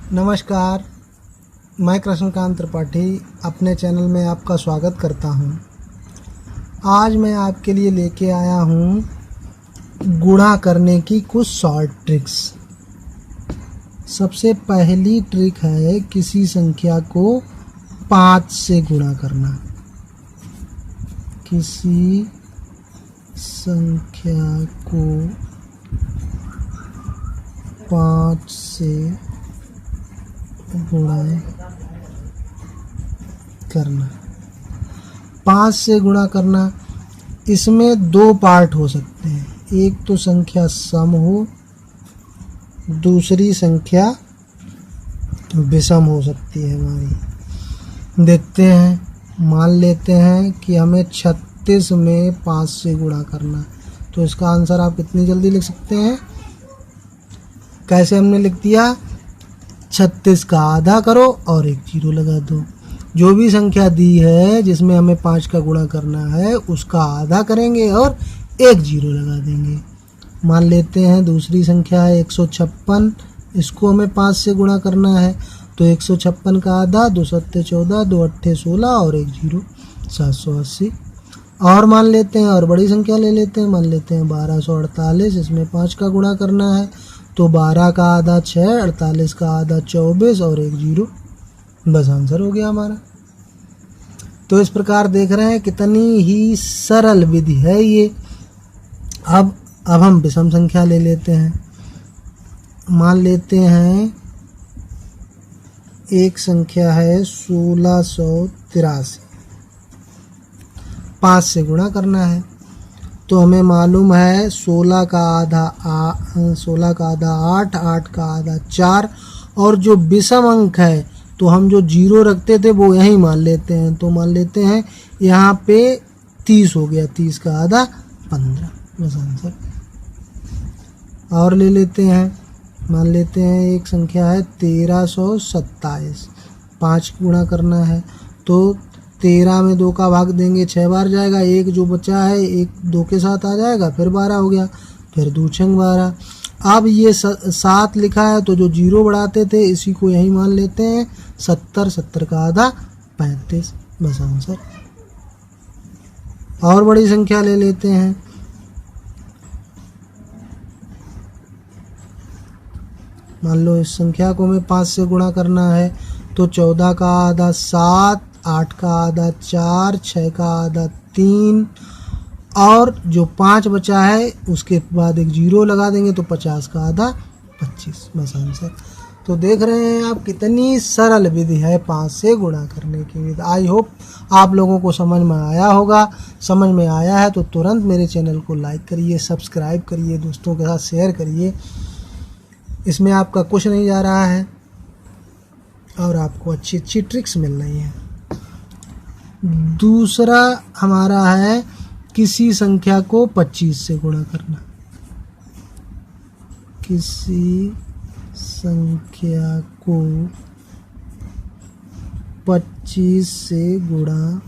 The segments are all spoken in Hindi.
नमस्कार, मैं कृष्णकांत त्रिपाठी अपने चैनल में आपका स्वागत करता हूं। आज मैं आपके लिए लेके आया हूं गुणा करने की कुछ शॉर्ट ट्रिक्स। सबसे पहली ट्रिक है किसी संख्या को 5 से गुणा करना। किसी संख्या को 5 से गुणा करना। 5 से गुणा करना, इसमें 2 पार्ट हो सकते हैं। एक तो संख्या सम हो, दूसरी संख्या विषम हो सकती है हमारी। देखते हैं, मान लेते हैं कि हमें 36 में 5 से गुणा करना, तो इसका आंसर आप कितनी जल्दी लिख सकते हैं। कैसे हमने लिख दिया, 36 का आधा करो और एक जीरो लगा दो। जो भी संख्या दी है जिसमें हमें 5 का गुणा करना है उसका आधा करेंगे और एक जीरो लगा देंगे। मान लेते हैं दूसरी संख्या है 156, इसको हमें 5 से गुणा करना है, तो 156 का आधा 2 सत्ते 14, 2 अट्ठे 16 और एक जीरो 780। और मान लेते हैं और बड़ी संख्या ले लेते हैं, मान लेते हैं 1248, इसमें 5 का गुणा करना है, तो 12 का आधा 6, 48 का आधा 24 और एक जीरो, बस आंसर हो गया हमारा। तो इस प्रकार देख रहे हैं कितनी ही सरल विधि है ये। अब हम विषम संख्या ले लेते हैं। मान लेते हैं एक संख्या है 1683, 5 से गुणा करना है, तो हमें मालूम है 16 का आधा 8, 8 का आधा 4, और जो विषम अंक है तो हम जो जीरो रखते थे वो यहीं मान लेते हैं। तो मान लेते हैं यहाँ पे 30 हो गया, 30 का आधा 15, बस आंसर। और ले लेते हैं, मान लेते हैं एक संख्या है 1327, 5 गुणा करना है, तो 13 में 2 का भाग देंगे 6 बार जाएगा, एक जो बचा है एक 2 के साथ आ जाएगा, फिर 12 हो गया, फिर 2 छंग 12। अब ये 7 लिखा है तो जो जीरो बढ़ाते थे इसी को यही मान लेते हैं 70, 70 का आधा 35, बस आंसर। और बड़ी संख्या ले लेते हैं, मान लो इस संख्या को हमें 5 से गुणा करना है, तो 14 का आधा 7, 8 का आधा 4, 6 का आधा 3, और जो 5 बचा है उसके बाद एक जीरो लगा देंगे, तो 50 का आधा 25, बस आंसर। तो देख रहे हैं आप कितनी सरल विधि है 5 से गुणा करने की विधि। आई होप आप लोगों को समझ में आया होगा। समझ में आया है तो तुरंत मेरे चैनल को लाइक करिए, सब्सक्राइब करिए, दोस्तों के साथ शेयर करिए। इसमें आपका कुछ नहीं जा रहा है और आपको अच्छी अच्छी ट्रिक्स मिल रही हैं। दूसरा हमारा है किसी संख्या को 25 से गुणा करना। किसी संख्या को 25 से गुणा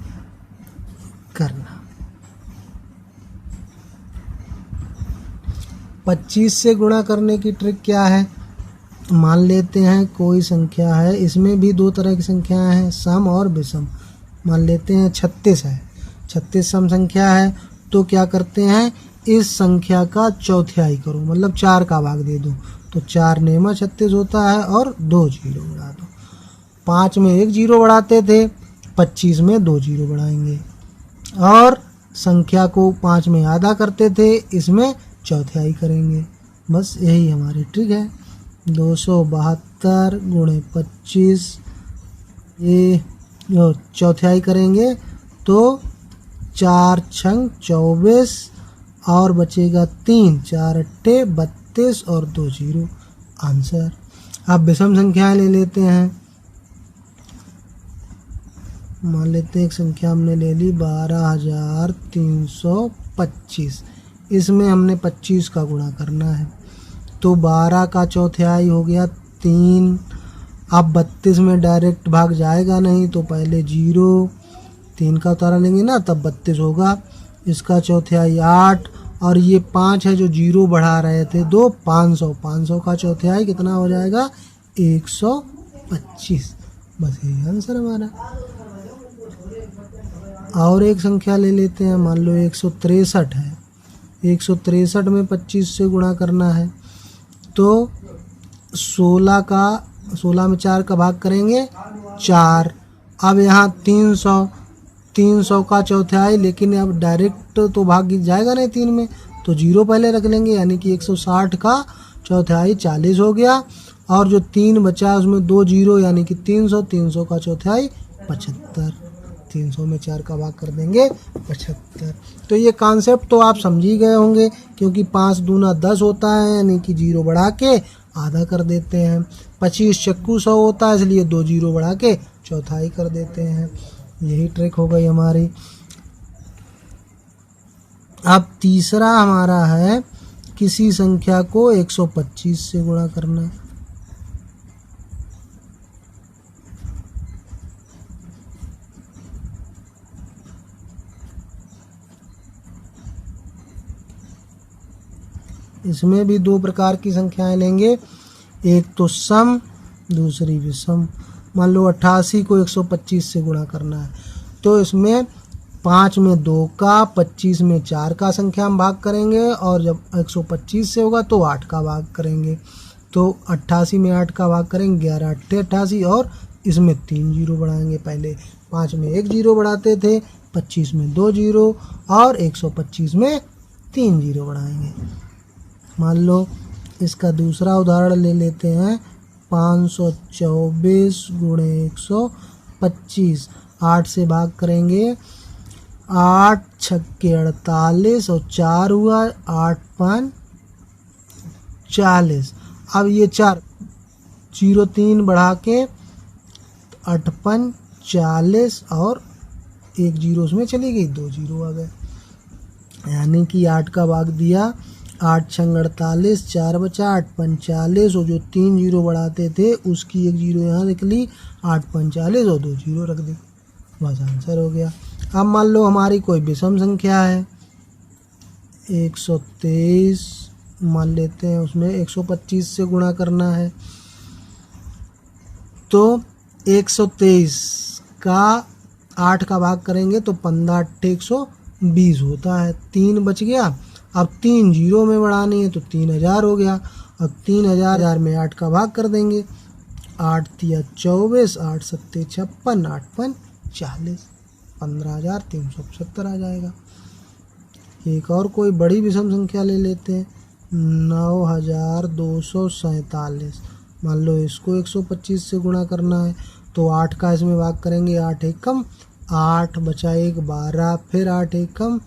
करना। 25 से गुणा करने की ट्रिक क्या है, मान लेते हैं कोई संख्या है, इसमें भी 2 तरह की संख्याएं हैं, सम और विषम। मान लेते हैं 36 है, 36 सम संख्या है, तो क्या करते हैं इस संख्या का चौथाई करो, मतलब 4 का भाग दे दो, तो 4 नेमा 36 होता है और 2 जीरो बढ़ा दो। 5 में 1 जीरो बढ़ाते थे, 25 में 2 जीरो बढ़ाएंगे। और संख्या को 5 में आधा करते थे, इसमें चौथाई करेंगे। बस यही हमारी ट्रिक है। 272 गुणे 25, ये जो चौथाई करेंगे तो 4 छंग 24 और बचेगा 3, 4 अट्ठे 32 और 2 जीरो, आंसर। अब विषम संख्याएं ले लेते हैं। मान लेते हैं एक संख्या हमने ले ली 12325, इसमें हमने 25 का गुणा करना है, तो 12 का चौथाई हो गया 3। अब 32 में डायरेक्ट भाग जाएगा नहीं, तो पहले 0, 3 का उतारा लेंगे ना, तब 32 होगा। इसका चौथाई 8, और ये 5 है जो जीरो बढ़ा रहे थे 2, 500 का चौथाई कितना हो जाएगा 125। बस यही आंसर हमारा। और एक संख्या ले लेते हैं, मान लो 163 है। 163 में 25 से गुणा करना है, तो 16 में 4 का भाग करेंगे 4। अब यहाँ 300 का चौथाई, लेकिन अब डायरेक्ट तो भाग जाएगा नहीं 3 में, तो 0 पहले रख लेंगे, यानी कि 160 का चौथाई 40 हो गया। और जो 3 बचा उसमें 2 0, यानी कि 300 का चौथाई 75। 300 में 4 का भाग कर देंगे 75। तो ये कॉन्सेप्ट तो आप समझ ही गए होंगे, क्योंकि 5 दूना 10 होता है, यानी कि 0 बढ़ा के आधा कर देते हैं। 25 चक्कू 100 होता है, इसलिए 2 0 बढ़ा के चौथाई कर देते हैं। यही ट्रिक हो गई हमारी। अब तीसरा हमारा है, किसी संख्या को 125 से गुणा करना। इसमें भी 2 प्रकार की संख्याएं लेंगे, एक तो सम, दूसरी विषम। मान लो 88 को 125 से गुणा करना है, तो इसमें 5 में 2 का, 25 में 4 का संख्या हम भाग करेंगे, और जब 125 से होगा तो 8 का भाग करेंगे। तो 88 में 8 का भाग करेंगे, 11 8 88, और इसमें 3 0 बढ़ाएंगे। पहले 5 में 1 0 बढ़ाते थे, 25 में 2 0, और 125 में 3 0 बढ़ाएंगे। मान लो इसका दूसरा उदाहरण ले लेते हैं, 524 गुणे 125। 8 से भाग करेंगे, 8 छक्के 48, और 4 हुआ, 8 5 40। अब ये 4 0 3 बढ़ा के 8 5 40, और 1 0 उसमें चली गई, 2 0 आ गए, यानी कि 8 का भाग दिया, 8 6 48, 4 बचा, 8 5 40, और जो 3 0 बढ़ाते थे उसकी 1 0 यहाँ निकली, 8 5 40 और 2 0 रख दी। बस आंसर हो गया। अब मान लो हमारी कोई विषम संख्या है, 123 मान लेते हैं, उसमें 125 से गुणा करना है, तो 123 का 8 का भाग करेंगे तो 15 8 120 होता है। 3 बच गया, अब 3 0 में बढ़ानी है तो 3000 हो गया। अब 3000 में 8 का भाग कर देंगे, 8 3 24, 8 7 56, 8 5 40, 15375 आ जाएगा। एक और कोई बड़ी विषम संख्या ले लेते हैं, 9247। मान लो इसको 125 से गुणा करना है, तो 8 का इसमें भाग करेंगे, 8 एकम 8 बचा 1 12, फिर 8 एकम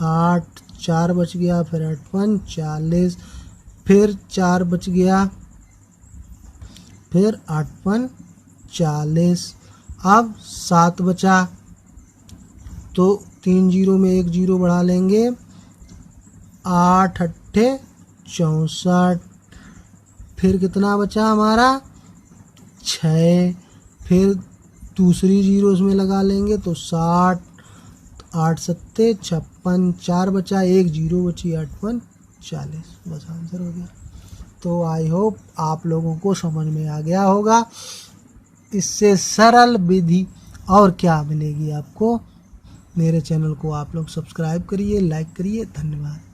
8, 4 बच गया, फिर 8 5 40, फिर 4 बच गया, फिर 8 5 40। अब 7 बचा, तो 3 0 में 1 0 बढ़ा लेंगे, 8 8 64, फिर कितना बचा हमारा 6, फिर दूसरी 0 उसमें लगा लेंगे तो 60, 8 7 56, 4 बचा, 1 0 बची, 8 5 40। बस आंसर हो गया। तो आई होप आप लोगों को समझ में आ गया होगा। इससे सरल विधि और क्या मिलेगी आपको। मेरे चैनल को आप लोग सब्सक्राइब करिए, लाइक करिए। धन्यवाद।